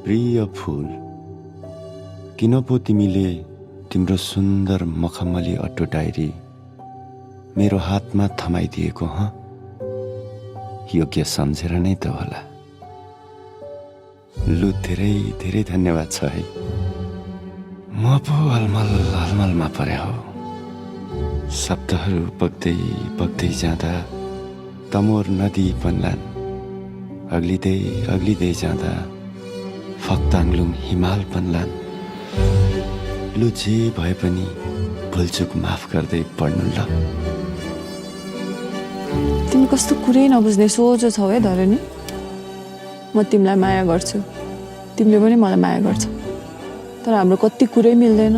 प्रिय फूल किन पो तिमीले तिम्रो सुन्दर मखमली अट्टो डायरी मेरो हातमा थमाइदिएको हँ? योग्य सम्झेर नै त होला। लु धेरै धेरै धन्यवाद छ है। म पो अलमलमा परे हो। शब्दहरू बग्दै बग्दै जाँदा तमोर नदी बन्लान्, अग्लिँदै जाँदा फक्ताङलुङ हिमाल बन्लान्। लु जे भए पनि भुलचुक माफ गर्दै पढ्नु ल। तिमी कस्तो कुरै नबुझ्ने सोझो छौ है धरनी। म तिमीलाई माया गर्छु, तिमीले पनि मलाई माया गर्छौ, तर हाम्रो कति कुरै मिल्दैन।